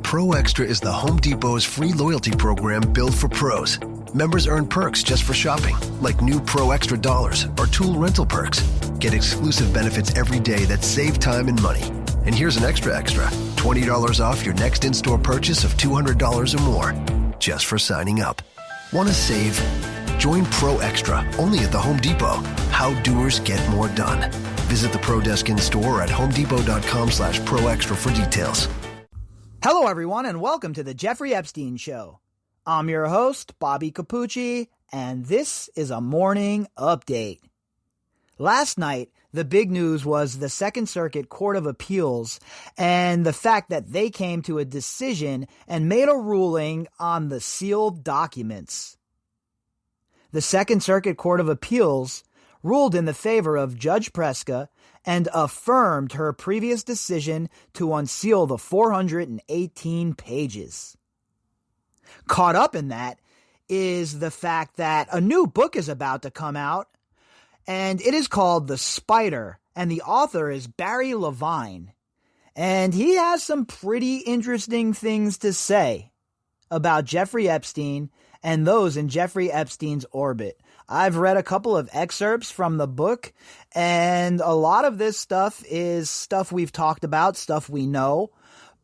Pro Extra is the Home Depot's free loyalty program built for pros. Members earn perks just for shopping, like new Pro Extra dollars or tool rental perks. Get exclusive benefits every day that save time and money. And here's an extra, $20 off your next in-store purchase of $200 or more, just for signing up. Want to save? Join Pro Extra, only at the Home Depot. How doers get more done. Visit the Pro Desk in-store at homedepot.com/proextra for details. Hello, everyone, and welcome to the Jeffrey Epstein Show. I'm your host, Bobbycapucci, and this is a morning update. Last night, the big news was the Second Circuit Court of Appeals and the fact that they came to a decision and made a ruling on the sealed documents. The Second Circuit Court of Appeals ruled in the favor of Judge Preska and affirmed her previous decision to unseal the 418 pages. Caught up in that is the fact that a new book is about to come out, and it is called The Spider, and the author is Barry Levine. And he has some pretty interesting things to say about Jeffrey Epstein and those in Jeffrey Epstein's orbit. I've read a couple of excerpts from the book, and a lot of this stuff is stuff we've talked about, stuff we know,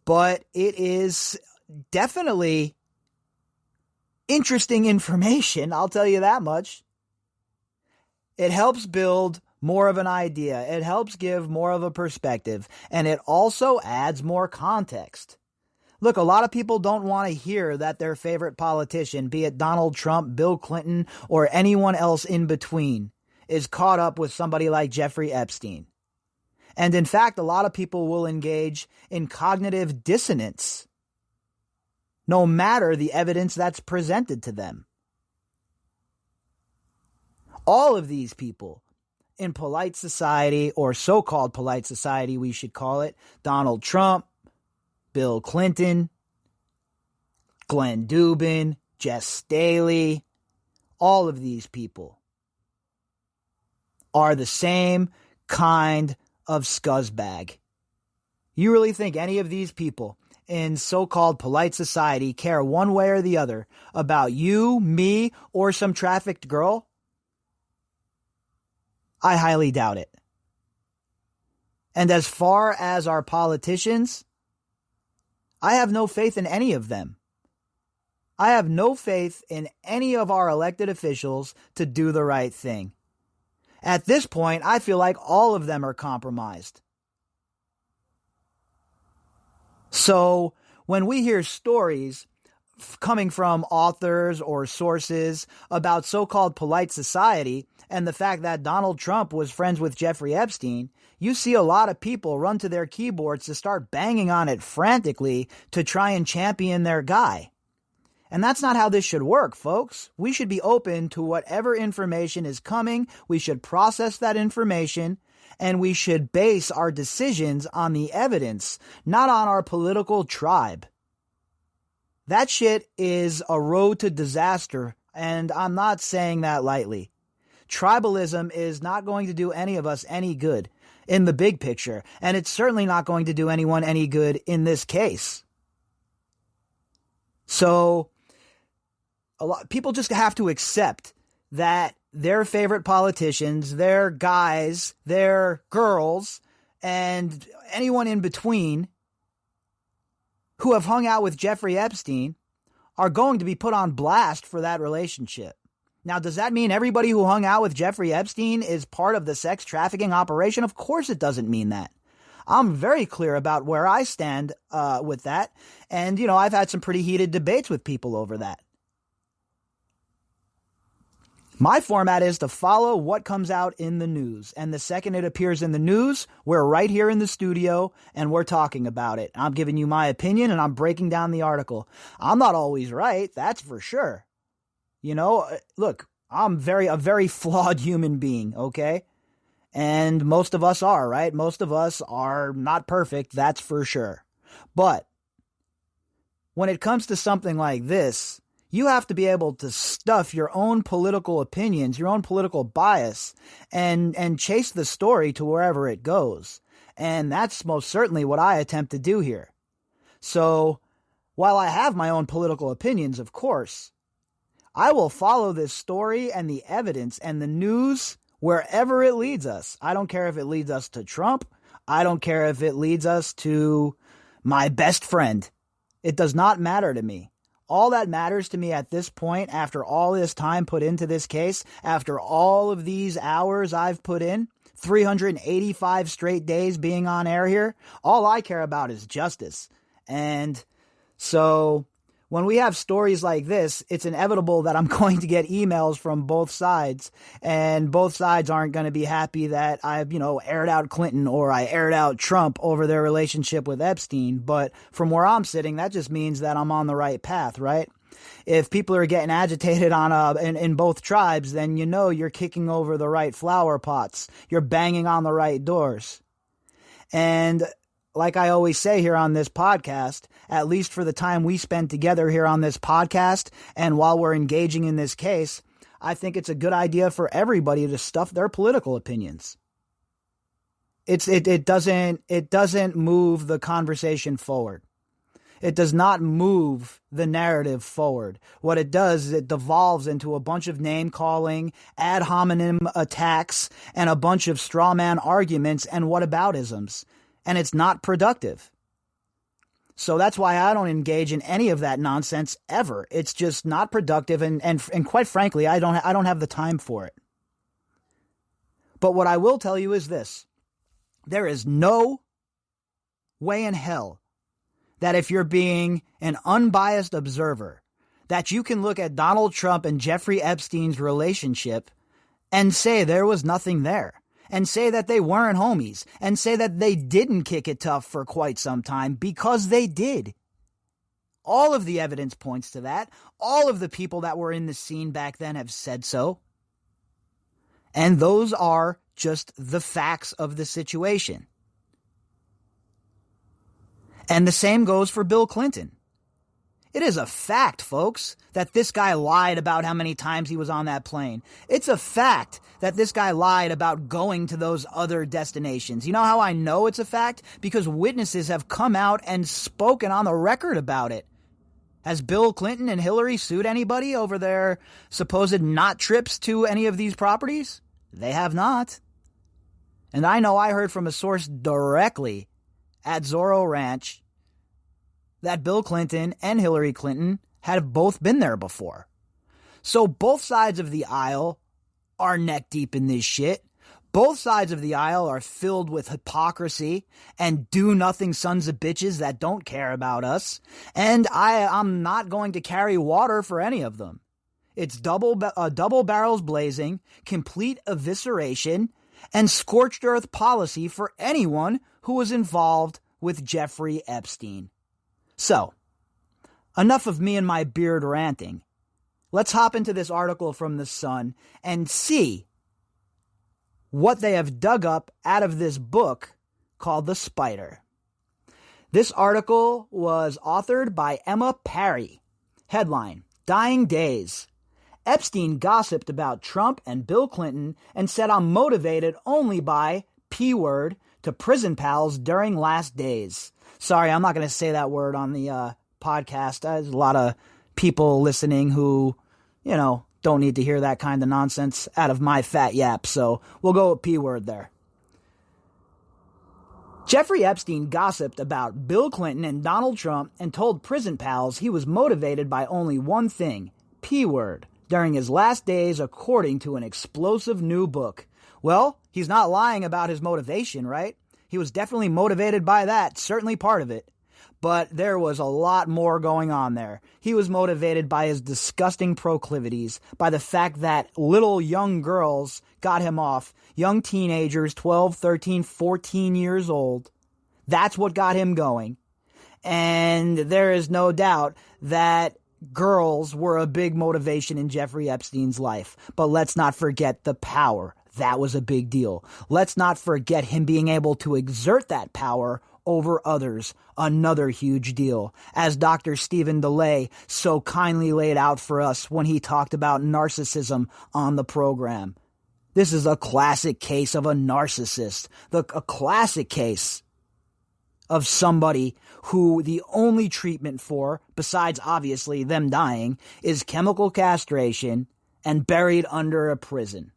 but it is definitely interesting information, I'll tell you that much. It helps build more of an idea, it helps give more of a perspective, and it also adds more context. Look, a lot of people don't want to hear that their favorite politician, be it Donald Trump, Bill Clinton, or anyone else in between, is caught up with somebody like Jeffrey Epstein. And in fact, a lot of people will engage in cognitive dissonance, no matter the evidence that's presented to them. All of these people in polite society, or so-called polite society, we should call it, Donald Trump, Bill Clinton, Glenn Dubin, Jess Staley, all of these people are the same kind of scuzzbag. You really think any of these people in so-called polite society care one way or the other about you, me, or some trafficked girl? I highly doubt it. And as far as our politicians, I have no faith in any of them. I have no faith in any of our elected officials to do the right thing. At this point, I feel like all of them are compromised. So when we hear stories coming from authors or sources about so-called polite society and the fact that Donald Trump was friends with Jeffrey Epstein, you see a lot of people run to their keyboards to start banging on it frantically to try and champion their guy. And that's not how this should work, folks. We should be open to whatever information is coming. We should process that information, and we should base our decisions on the evidence, not on our political tribe. That shit is a road to disaster, and I'm not saying that lightly. Tribalism is not going to do any of us any good in the big picture, and it's certainly not going to do anyone any good in this case. So, people just have to accept that their favorite politicians, their guys, their girls, and anyone in between who have hung out with Jeffrey Epstein are going to be put on blast for that relationship. Now, does that mean everybody who hung out with Jeffrey Epstein is part of the sex trafficking operation? Of course it doesn't mean that. I'm very clear about where I stand with that. And, I've had some pretty heated debates with people over that. My format is to follow what comes out in the news. And the second it appears in the news, we're right here in the studio and we're talking about it. I'm giving you my opinion and I'm breaking down the article. I'm not always right, that's for sure. Look, I'm a very flawed human being, okay? And most of us are, right? Most of us are not perfect, that's for sure. But when it comes to something like this, you have to be able to stuff your own political opinions, your own political bias, and chase the story to wherever it goes. And that's most certainly what I attempt to do here. So while I have my own political opinions, of course, I will follow this story and the evidence and the news wherever it leads us. I don't care if it leads us to Trump. I don't care if it leads us to my best friend. It does not matter to me. All that matters to me at this point, after all this time put into this case, after all of these hours I've put in, 385 straight days being on air here, all I care about is justice. And so when we have stories like this, it's inevitable that I'm going to get emails from both sides, and both sides aren't going to be happy that I've, aired out Clinton or I aired out Trump over their relationship with Epstein. But from where I'm sitting, that just means that I'm on the right path, right? If people are getting agitated in both tribes, then you're kicking over the right flower pots. You're banging on the right doors. And like I always say here on this podcast, at least for the time we spend together here on this podcast and while we're engaging in this case, I think it's a good idea for everybody to stuff their political opinions. It doesn't move the conversation forward. It does not move the narrative forward. What it does is it devolves into a bunch of name-calling, ad hominem attacks, and a bunch of straw man arguments and whataboutisms. And it's not productive. So that's why I don't engage in any of that nonsense ever. It's just not productive, and quite frankly, I don't have the time for it. But what I will tell you is this. There is no way in hell that if you're being an unbiased observer, that you can look at Donald Trump and Jeffrey Epstein's relationship and say there was nothing there. And say that they weren't homies, and say that they didn't kick it tough for quite some time, because they did. All of the evidence points to that. All of the people that were in the scene back then have said so. And those are just the facts of the situation. And the same goes for Bill Clinton. It is a fact, folks, that this guy lied about how many times he was on that plane. It's a fact that this guy lied about going to those other destinations. You know how I know it's a fact? Because witnesses have come out and spoken on the record about it. Has Bill Clinton and Hillary sued anybody over their supposed not trips to any of these properties? They have not. And I know I heard from a source directly at Zorro Ranch that Bill Clinton and Hillary Clinton had both been there before. So both sides of the aisle are neck deep in this shit. Both sides of the aisle are filled with hypocrisy and do-nothing sons of bitches that don't care about us. And I'm not going to carry water for any of them. It's double barrels blazing, complete evisceration, and scorched earth policy for anyone who was involved with Jeffrey Epstein. So, enough of me and my beard ranting. Let's hop into this article from The Sun and see what they have dug up out of this book called The Spider. This article was authored by Emma Parry. Headline, Dying Days. Epstein gossiped about Trump and Bill Clinton and said I'm motivated only by P-word to prison pals during last days. Sorry, I'm not going to say that word on the podcast. There's a lot of people listening who, don't need to hear that kind of nonsense out of my fat yap. So we'll go with P-word there. Jeffrey Epstein gossiped about Bill Clinton and Donald Trump and told prison pals he was motivated by only one thing, P-word, during his last days, according to an explosive new book. Well, he's not lying about his motivation, right? He was definitely motivated by that, certainly part of it. But there was a lot more going on there. He was motivated by his disgusting proclivities, by the fact that little young girls got him off, young teenagers, 12, 13, 14 years old. That's what got him going. And there is no doubt that girls were a big motivation in Jeffrey Epstein's life. But let's not forget the power. That was a big deal. Let's not forget him being able to exert that power over others. Another huge deal. As Dr. Stephen DeLay so kindly laid out for us when he talked about narcissism on the program. This is a classic case of a narcissist. A classic case. of somebody who the only treatment for, besides obviously them dying, is chemical castration and buried under a prison.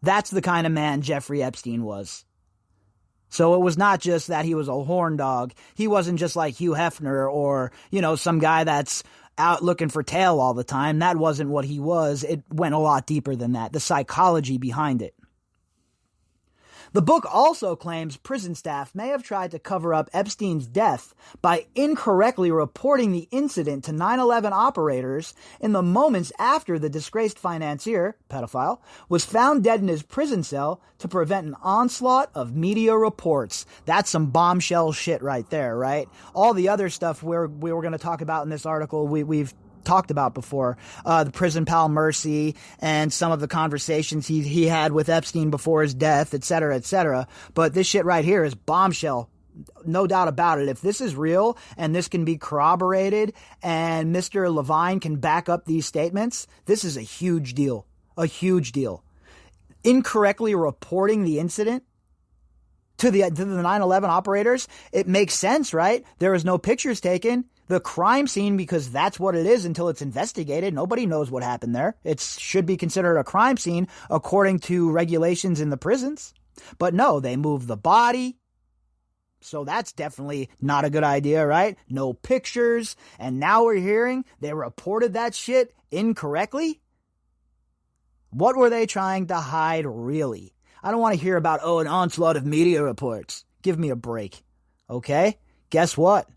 That's the kind of man Jeffrey Epstein was. So it was not just that he was a horn dog. He wasn't just like Hugh Hefner or, some guy that's out looking for tail all the time. That wasn't what he was. It went a lot deeper than that. The psychology behind it. The book also claims prison staff may have tried to cover up Epstein's death by incorrectly reporting the incident to 9/11 operators in the moments after the disgraced financier, pedophile, was found dead in his prison cell to prevent an onslaught of media reports. That's some bombshell shit right there, right? All the other stuff we were going to talk about in this article, we've talked about before, the prison pal Mercy and some of the conversations he had with Epstein before his death, et cetera, but this shit right here is bombshell. No doubt about it. If this is real and this can be corroborated and Mr. Levine can back up these statements, this is a huge deal. A huge deal. Incorrectly reporting the incident to the 9/11 operators, it makes sense, right? There was no pictures taken. The crime scene, because that's what it is until it's investigated. Nobody knows what happened there. It should be considered a crime scene according to regulations in the prisons. But no, they moved the body. So that's definitely not a good idea, right? No pictures. And now we're hearing they reported that shit incorrectly. What were they trying to hide, really? I don't want to hear about, an onslaught of media reports. Give me a break. Okay? Guess what?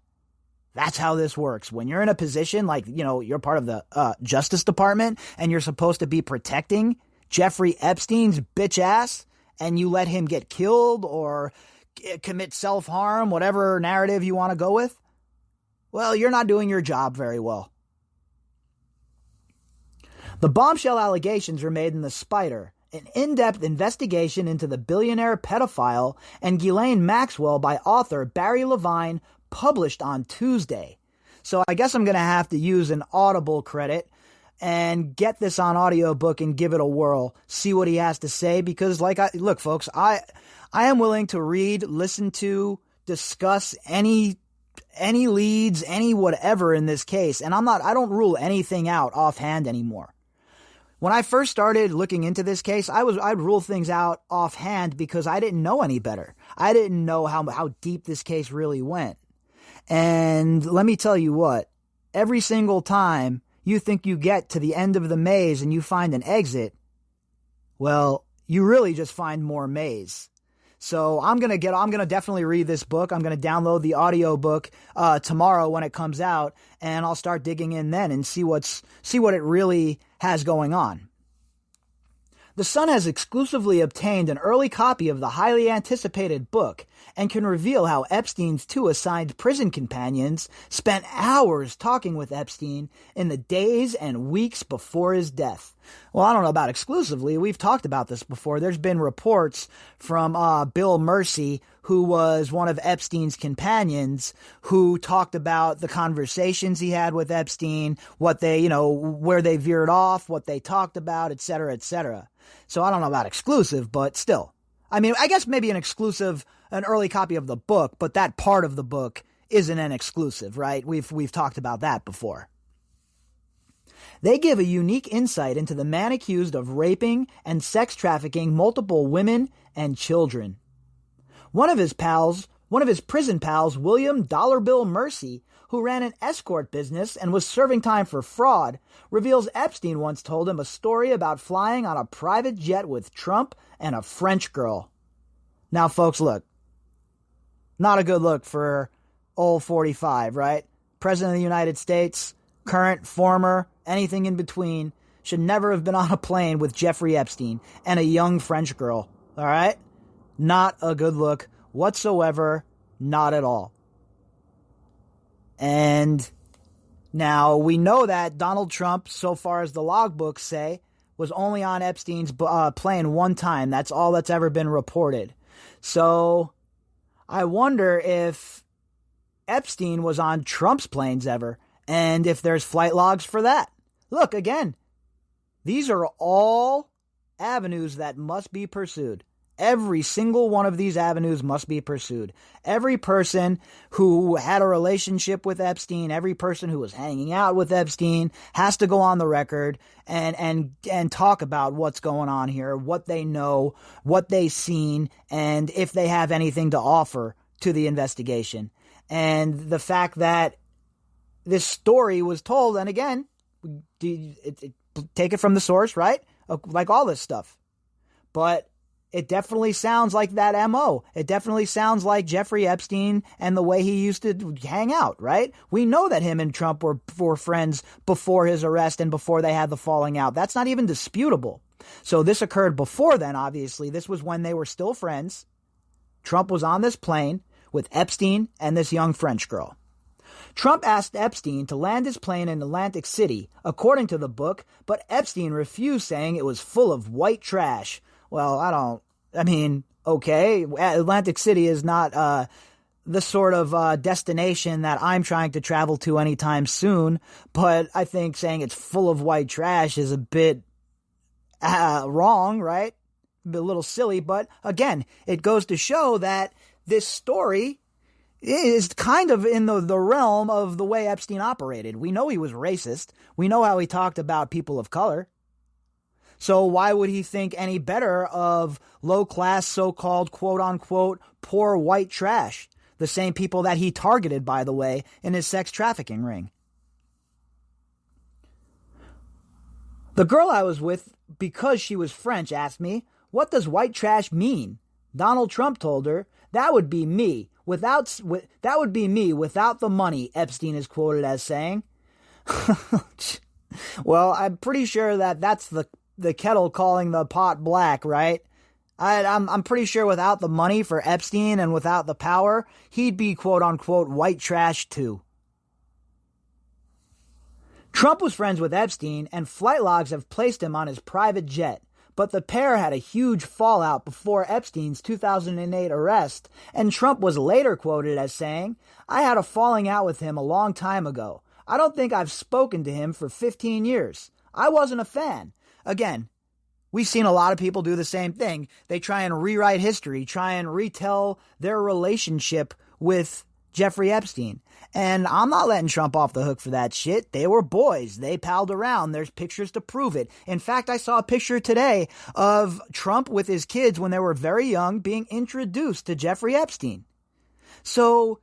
That's how this works. When you're in a position like, you're part of the Justice Department and you're supposed to be protecting Jeffrey Epstein's bitch ass and you let him get killed or commit self-harm, whatever narrative you want to go with, well, you're not doing your job very well. The bombshell allegations were made in The Spider, an in-depth investigation into the billionaire pedophile and Ghislaine Maxwell by author Barry Levine, published on Tuesday. So I guess I'm going to have to use an Audible credit and get this on audiobook and give it a whirl, see what he has to say, because look, folks, I am willing to read, listen to, discuss any leads, any whatever in this case, and I don't rule anything out offhand anymore. When I first started looking into this case, I'd rule things out offhand because I didn't know any better. I didn't know how deep this case really went. And let me tell you what, every single time you think you get to the end of the maze and you find an exit, well, you really just find more maze. So I'm going to definitely read this book. I'm going to download the audio book tomorrow when it comes out, and I'll start digging in then and see what it really has going on. The Sun has exclusively obtained an early copy of the highly anticipated book and can reveal how Epstein's two assigned prison companions spent hours talking with Epstein in the days and weeks before his death. Well, I don't know about exclusively. We've talked about this before. There's been reports from Bill Mercy, who was one of Epstein's companions, who talked about the conversations he had with Epstein, what they, where they veered off, what they talked about, et cetera, et cetera. So I don't know about exclusive, but still. I mean, I guess maybe an early copy of the book, but that part of the book isn't an exclusive, right? We've talked about that before. They give a unique insight into the man accused of raping and sex trafficking multiple women and children. One of his prison pals, William Dollar Bill Mercy, who ran an escort business and was serving time for fraud, reveals Epstein once told him a story about flying on a private jet with Trump and a French girl. Now, folks, look. Not a good look for old 45, right? President of the United States, current, former, anything in between, should never have been on a plane with Jeffrey Epstein and a young French girl, all right? Not a good look whatsoever, not at all. And now we know that Donald Trump, so far as the logbooks say, was only on Epstein's plane one time. That's all that's ever been reported. So I wonder if Epstein was on Trump's planes ever, and if there's flight logs for that. Look, again, these are all avenues that must be pursued. Every single one of these avenues must be pursued. Every person who had a relationship with Epstein, every person who was hanging out with Epstein has to go on the record and talk about what's going on here, what they know, what they've seen, and if they have anything to offer to the investigation. And the fact that this story was told, and again, take it from the source, right? Like all this stuff. But it definitely sounds like that MO. It definitely sounds like Jeffrey Epstein and the way he used to hang out, right? We know that him and Trump were friends before his arrest and before they had the falling out. That's not even disputable. So this occurred before then, obviously. This was when they were still friends. Trump was on this plane with Epstein and this young French girl. Trump asked Epstein to land his plane in Atlantic City, according to the book, but Epstein refused, saying it was full of white trash. Well, okay, Atlantic City is not the sort of destination that I'm trying to travel to anytime soon, but I think saying it's full of white trash is a bit wrong, right? A little silly, but again, it goes to show that this story is kind of in the realm of the way Epstein operated. We know he was racist. We know how he talked about people of color. So why would he think any better of low-class, so-called, quote-unquote, poor white trash? The same people that he targeted, by the way, in his sex trafficking ring. The girl I was with, because she was French, asked me, "What does white trash mean?" Donald Trump told her, "That would be me. That would be me without the money," Epstein is quoted as saying. Well, I'm pretty sure that that's the kettle calling the pot black, right? I'm pretty sure without the money for Epstein and without the power, he'd be quote-unquote white trash too. Trump was friends with Epstein, and flight logs have placed him on his private jet. But the pair had a huge fallout before Epstein's 2008 arrest, and Trump was later quoted as saying, "I had a falling out with him a long time ago. I don't think I've spoken to him for 15 years. I wasn't a fan." Again, we've seen a lot of people do the same thing. They try and rewrite history, try and retell their relationship with Jeffrey Epstein. And I'm not letting Trump off the hook for that shit. They were boys. They palled around. There's pictures to prove it. In fact, I saw a picture today of Trump with his kids when they were very young being introduced to Jeffrey Epstein. So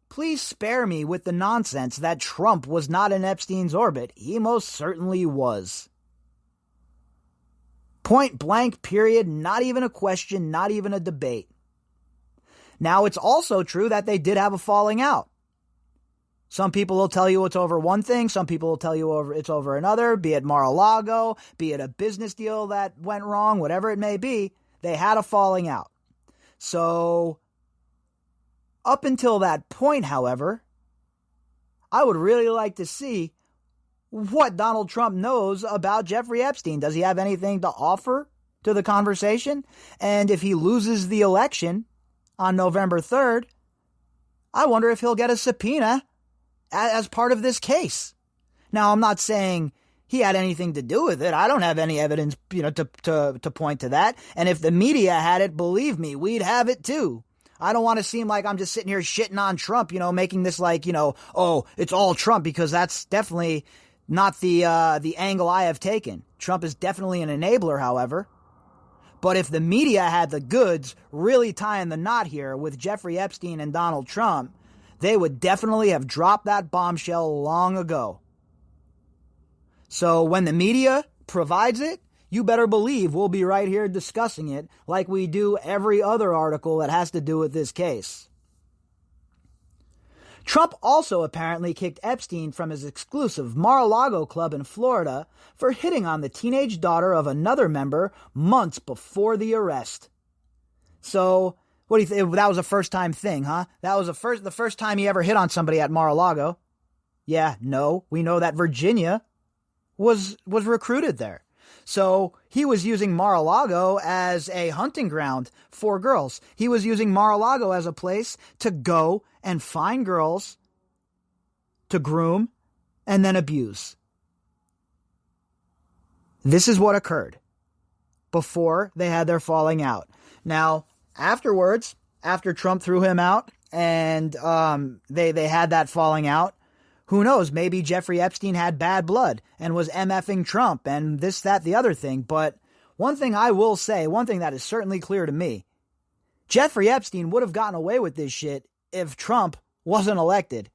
please spare me with the nonsense that Trump was not in Epstein's orbit. He most certainly was. Point blank, period. Not even a question, not even a debate. Now, it's also true that they did have a falling out. Some people will tell you it's over one thing. Some people will tell you it's over another, be it Mar-a-Lago, be it a business deal that went wrong, whatever it may be. They had a falling out. So up until that point, however, I would really like to see what Donald Trump knows about Jeffrey Epstein. Does he have anything to offer to the conversation? And if he loses the election on November 3rd, I wonder if he'll get a subpoena as part of this case. Now, I'm not saying he had anything to do with it. I don't have any evidence, to point to that. And if the media had it, believe me, we'd have it too. I don't want to seem like I'm just sitting here shitting on Trump, making this like, oh, it's all Trump, because that's definitely not the angle I have taken. Trump is definitely an enabler, however. But if the media had the goods really tying the knot here with Jeffrey Epstein and Donald Trump, they would definitely have dropped that bombshell long ago. So when the media provides it, you better believe we'll be right here discussing it like we do every other article that has to do with this case. Trump also apparently kicked Epstein from his exclusive Mar-a-Lago club in Florida for hitting on the teenage daughter of another member months before the arrest. So, what do you think? That was a first-time thing, huh? That was the first time he ever hit on somebody at Mar-a-Lago. Yeah, no, we know that Virginia was recruited there. So he was using Mar-a-Lago as a hunting ground for girls. He was using Mar-a-Lago as a place to go and find girls to groom and then abuse. This is what occurred before they had their falling out. Now, afterwards, after Trump threw him out and they had that falling out, who knows, maybe Jeffrey Epstein had bad blood and was MFing Trump and this, that, the other thing. But one thing I will say, one thing that is certainly clear to me, Jeffrey Epstein would have gotten away with this shit if Trump wasn't elected.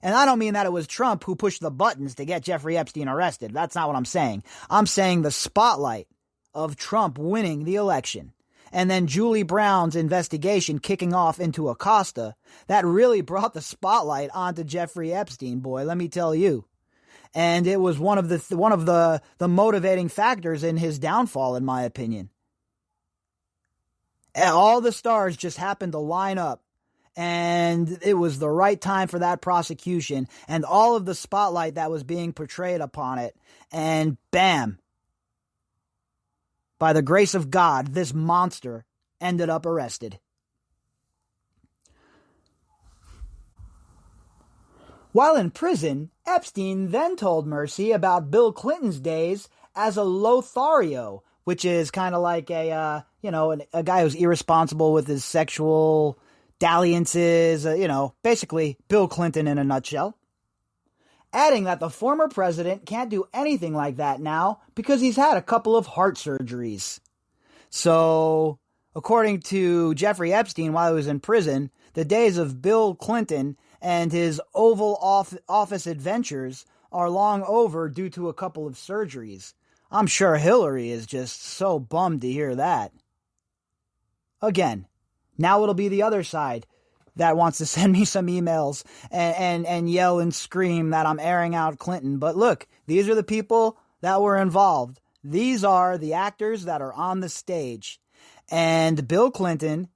And I don't mean that it was Trump who pushed the buttons to get Jeffrey Epstein arrested. That's not what I'm saying. I'm saying the spotlight of Trump winning the election and then Julie Brown's investigation kicking off into Acosta, that really brought the spotlight onto Jeffrey Epstein, boy, let me tell you. And it was one of the motivating factors in his downfall, in my opinion. And all the stars just happened to line up, and it was the right time for that prosecution and all of the spotlight that was being portrayed upon it. And bam, by the grace of God, this monster ended up arrested. While in prison, Epstein then told Mercy about Bill Clinton's days as a Lothario, which is kind of like a guy who's irresponsible with his sexual dalliances, basically Bill Clinton in a nutshell. Adding that the former president can't do anything like that now because he's had a couple of heart surgeries. So, according to Jeffrey Epstein while he was in prison, the days of Bill Clinton and his Oval Office adventures are long over due to a couple of surgeries. I'm sure Hillary is just so bummed to hear that. Again, now it'll be the other side that wants to send me some emails and yell and scream that I'm airing out Clinton. But look, these are the people that were involved. These are the actors that are on the stage. And Bill Clinton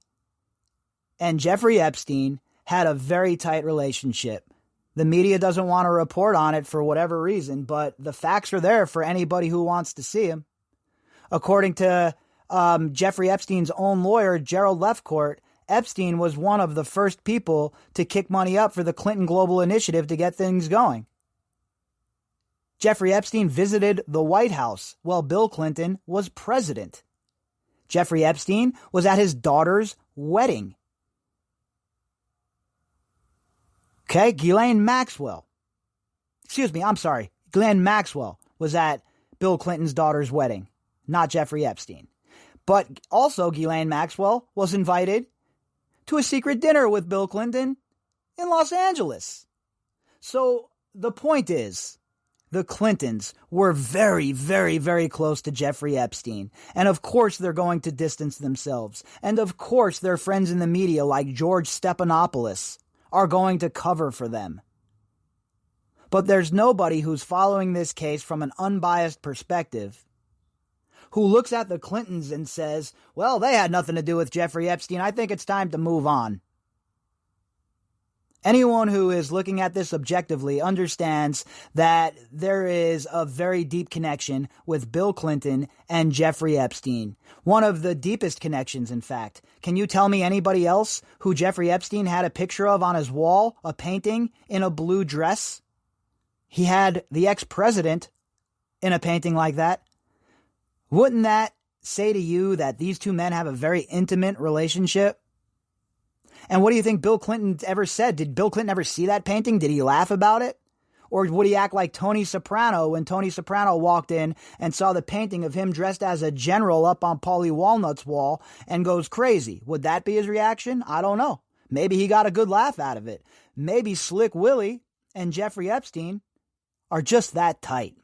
and Jeffrey Epstein had a very tight relationship. The media doesn't want to report on it for whatever reason, but the facts are there for anybody who wants to see them. According to Jeffrey Epstein's own lawyer, Gerald Lefcourt, Epstein was one of the first people to kick money up for the Clinton Global Initiative to get things going. Jeffrey Epstein visited the White House while Bill Clinton was president. Jeffrey Epstein was at his daughter's wedding. Okay, Ghislaine Maxwell was at Bill Clinton's daughter's wedding, not Jeffrey Epstein. But also Ghislaine Maxwell was invited to a secret dinner with Bill Clinton in Los Angeles. So the point is, the Clintons were very, very, very close to Jeffrey Epstein. And of course they're going to distance themselves. And of course their friends in the media like George Stephanopoulos are going to cover for them. But there's nobody who's following this case from an unbiased perspective who looks at the Clintons and says, well, they had nothing to do with Jeffrey Epstein. I think it's time to move on. Anyone who is looking at this objectively understands that there is a very deep connection with Bill Clinton and Jeffrey Epstein. One of the deepest connections, in fact. Can you tell me anybody else who Jeffrey Epstein had a picture of on his wall, a painting in a blue dress? He had the ex-president in a painting like that. Wouldn't that say to you that these two men have a very intimate relationship? And what do you think Bill Clinton ever said? Did Bill Clinton ever see that painting? Did he laugh about it? Or would he act like Tony Soprano when Tony Soprano walked in and saw the painting of him dressed as a general up on Paulie Walnut's wall and goes crazy? Would that be his reaction? I don't know. Maybe he got a good laugh out of it. Maybe Slick Willie and Jeffrey Epstein are just that tight.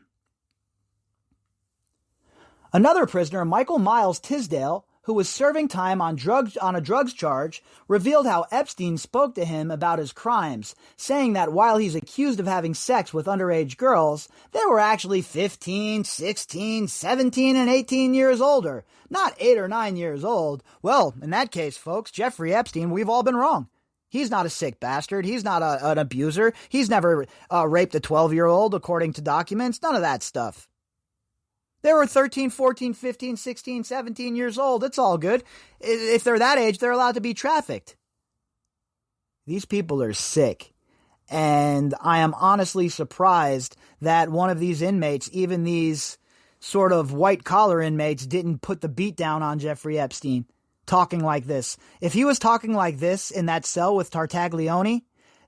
Another prisoner, Michael Miles Tisdale, who was serving time on a drugs charge, revealed how Epstein spoke to him about his crimes, saying that while he's accused of having sex with underage girls, they were actually 15, 16, 17, and 18 years older, not 8 or 9 years old. Well, in that case, folks, Jeffrey Epstein, we've all been wrong. He's not a sick bastard. He's not an abuser. He's never raped a 12-year-old, according to documents. None of that stuff. They were 13, 14, 15, 16, 17 years old. It's all good. If they're that age, they're allowed to be trafficked. These people are sick. And I am honestly surprised that one of these inmates, even these sort of white-collar inmates didn't put the beat down on Jeffrey Epstein, talking like this. If he was talking like this in that cell with Tartaglione,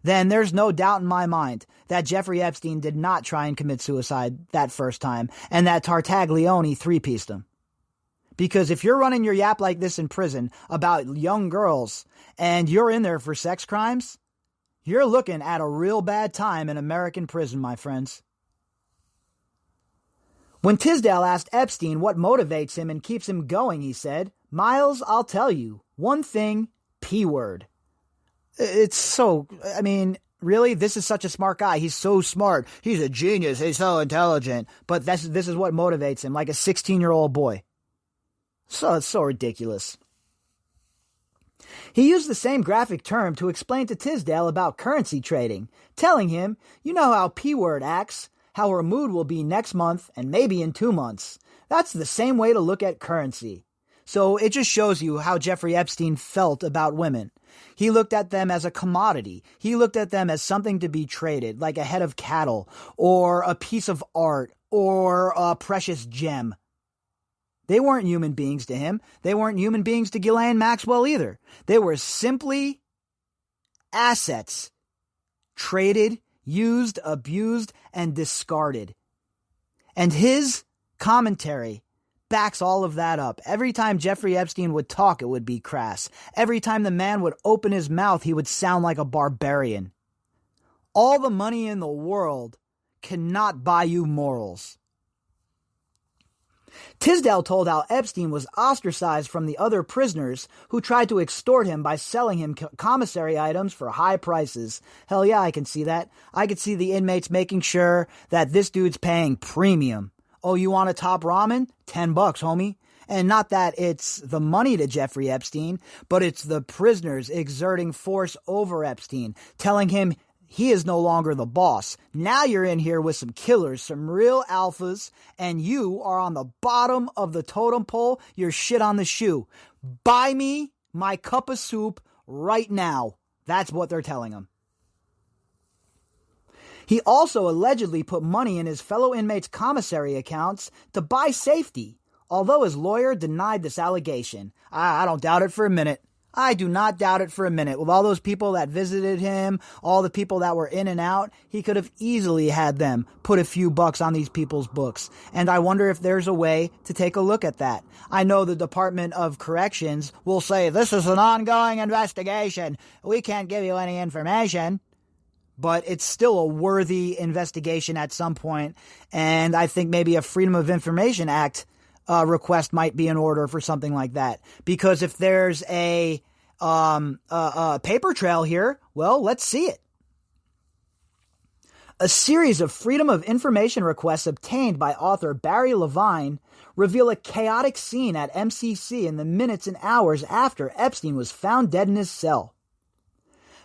then there's no doubt in my mind that Jeffrey Epstein did not try and commit suicide that first time, and that Tartaglione three-pieced him. Because if you're running your yap like this in prison about young girls, and you're in there for sex crimes, you're looking at a real bad time in American prison, my friends. When Tisdale asked Epstein what motivates him and keeps him going, he said, "Miles, I'll tell you. One thing, P-word." It's so, I mean, really? This is such a smart guy. He's so smart. He's a genius. He's so intelligent. But this is what motivates him, like a 16-year-old boy. So it's so ridiculous. He used the same graphic term to explain to Tisdale about currency trading, telling him, "You know how P-word acts, how her mood will be next month and maybe in 2 months. That's the same way to look at currency." So it just shows you how Jeffrey Epstein felt about women. He looked at them as a commodity. He looked at them as something to be traded, like a head of cattle or a piece of art or a precious gem. They weren't human beings to him. They weren't human beings to Ghislaine Maxwell either. They were simply assets, traded, used, abused, and discarded. And his commentary backs all of that up. Every time Jeffrey Epstein would talk, it would be crass. Every time the man would open his mouth, he would sound like a barbarian. All the money in the world cannot buy you morals. Tisdale told how Epstein was ostracized from the other prisoners who tried to extort him by selling him commissary items for high prices. Hell yeah, I can see that. I could see the inmates making sure that this dude's paying premium. Oh, you want a top ramen? $10, homie. And not that it's the money to Jeffrey Epstein, but it's the prisoners exerting force over Epstein, telling him he is no longer the boss. Now you're in here with some killers, some real alphas, and you are on the bottom of the totem pole. You're shit on the shoe. Buy me my cup of soup right now. That's what they're telling him. He also allegedly put money in his fellow inmates' commissary accounts to buy safety, although his lawyer denied this allegation. I don't doubt it for a minute. I do not doubt it for a minute. With all those people that visited him, all the people that were in and out, he could have easily had them put a few bucks on these people's books. And I wonder if there's a way to take a look at that. I know the Department of Corrections will say, "This is an ongoing investigation. We can't give you any information." But it's still a worthy investigation at some point, and I think maybe a Freedom of Information Act request might be in order for something like that. Because if there's a paper trail here, well, let's see it. A series of Freedom of Information requests obtained by author Barry Levine reveal a chaotic scene at MCC in the minutes and hours after Epstein was found dead in his cell.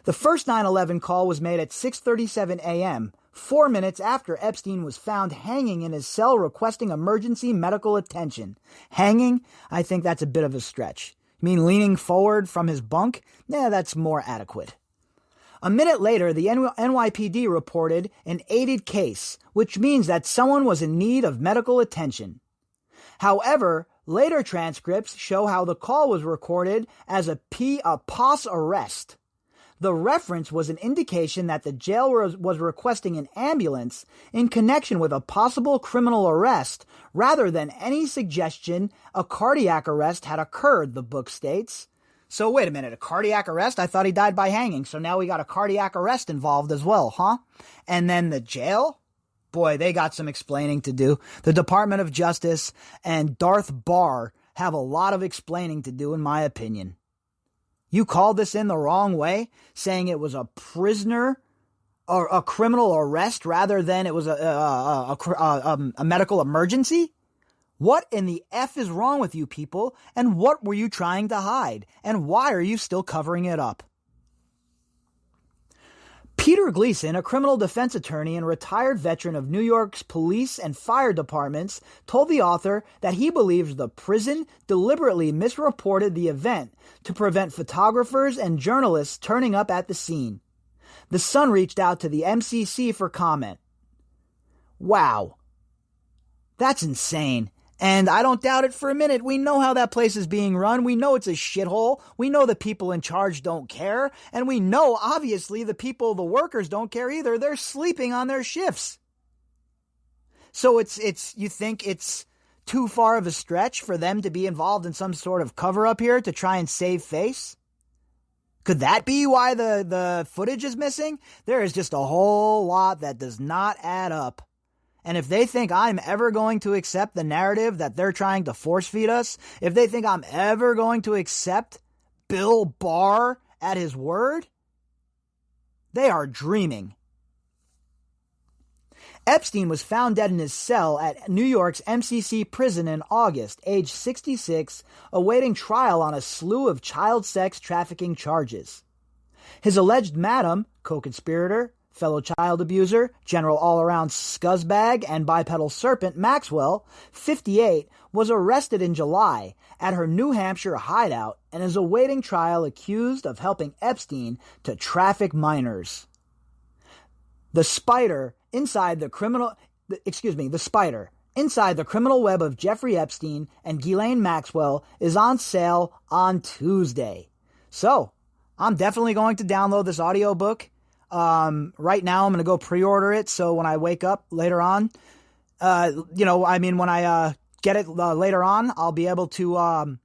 The first 9/11 call was made at 6:37 a.m., 4 minutes after Epstein was found hanging in his cell requesting emergency medical attention. Hanging? I think that's a bit of a stretch. You mean leaning forward from his bunk? Nah, that's more adequate. A minute later, the NYPD reported an aided case, which means that someone was in need of medical attention. However, later transcripts show how the call was recorded as a POS arrest. The reference was an indication that the jail was requesting an ambulance in connection with a possible criminal arrest, rather than any suggestion a cardiac arrest had occurred, the book states. So wait a minute, a cardiac arrest? I thought he died by hanging, so now we got a cardiac arrest involved as well, huh? And then the jail? Boy, they got some explaining to do. The Department of Justice and Darth Barr have a lot of explaining to do, in my opinion. You called this in the wrong way, saying it was a prisoner or a criminal arrest rather than it was a medical emergency? What in the F is wrong with you people, and what were you trying to hide, and why are you still covering it up? Peter Gleason, a criminal defense attorney and retired veteran of New York's police and fire departments, told the author that he believes the prison deliberately misreported the event to prevent photographers and journalists turning up at the scene. The Sun reached out to the MCC for comment. Wow. That's insane. And I don't doubt it for a minute. We know how that place is being run. We know it's a shithole. We know the people in charge don't care. And we know, obviously, the workers don't care either. They're sleeping on their shifts. So you think it's too far of a stretch for them to be involved in some sort of cover-up here to try and save face? Could that be why the footage is missing? There is just a whole lot that does not add up. And if they think I'm ever going to accept the narrative that they're trying to force feed us, if they think I'm ever going to accept Bill Barr at his word, they are dreaming. Epstein was found dead in his cell at New York's MCC prison in August, age 66, awaiting trial on a slew of child sex trafficking charges. His alleged madam, co-conspirator, fellow child abuser, general all-around scuzzbag, and bipedal serpent Maxwell, 58, was arrested in July at her New Hampshire hideout and is awaiting trial accused of helping Epstein to traffic minors. The spider inside the criminal web of Jeffrey Epstein and Ghislaine Maxwell is on sale on Tuesday. So, I'm definitely going to download this audiobook. Right now I'm going to go pre-order it. So when I wake up later on, when I get it later on, I'll be able to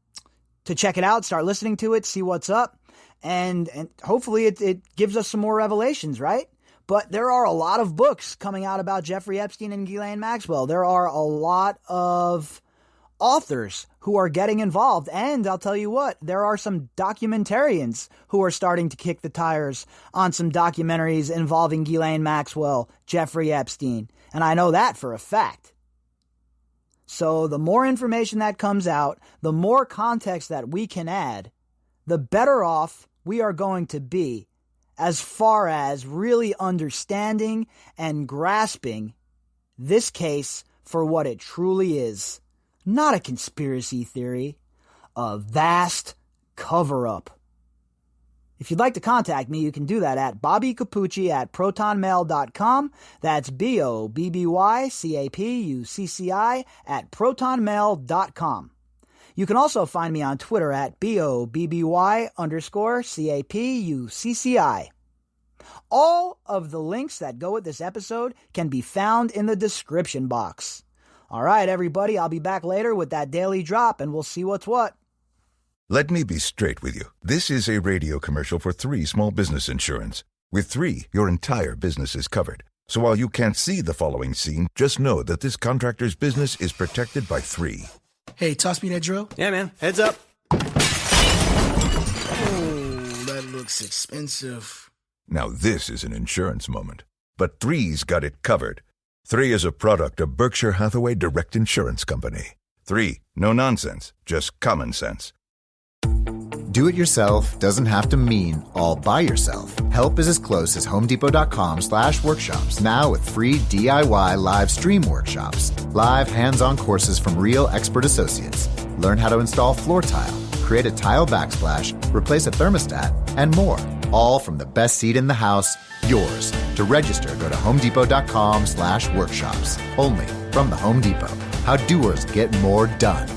check it out, start listening to it, see what's up. And hopefully it gives us some more revelations, right? But there are a lot of books coming out about Jeffrey Epstein and Ghislaine Maxwell. There are a lot of authors who are getting involved. And I'll tell you what, there are some documentarians who are starting to kick the tires on some documentaries involving Ghislaine Maxwell, Jeffrey Epstein. And I know that for a fact. So the more information that comes out, the more context that we can add, the better off we are going to be as far as really understanding and grasping this case for what it truly is. Not a conspiracy theory, a vast cover-up. If you'd like to contact me, you can do that at Bobbycapucci at protonmail.com. That's BOBBYCAPUCCI at protonmail.com. You can also find me on Twitter at BOBBY_CAPUCCI. All of the links that go with this episode can be found in the description box. All right, everybody, I'll be back later with that daily drop, and we'll see what's what. Let me be straight with you. This is a radio commercial for 3 Small Business Insurance. With 3, your entire business is covered. So while you can't see the following scene, just know that this contractor's business is protected by 3. Hey, toss me that drill. Yeah, man. Heads up. Oh, that looks expensive. Now this is an insurance moment. But 3's got it covered. 3 is a product of Berkshire Hathaway Direct Insurance Company. 3, no nonsense, just common sense. Do-it-yourself doesn't have to mean all by yourself. Help is as close as HomeDepot.com/workshops, now with free DIY live stream workshops. Live hands-on courses from real expert associates. Learn how to install floor tile, create a tile backsplash, replace a thermostat, and more. All from the best seat in the house, yours. To register, go to HomeDepot.com/workshops. Only from the Home Depot. How doers get more done.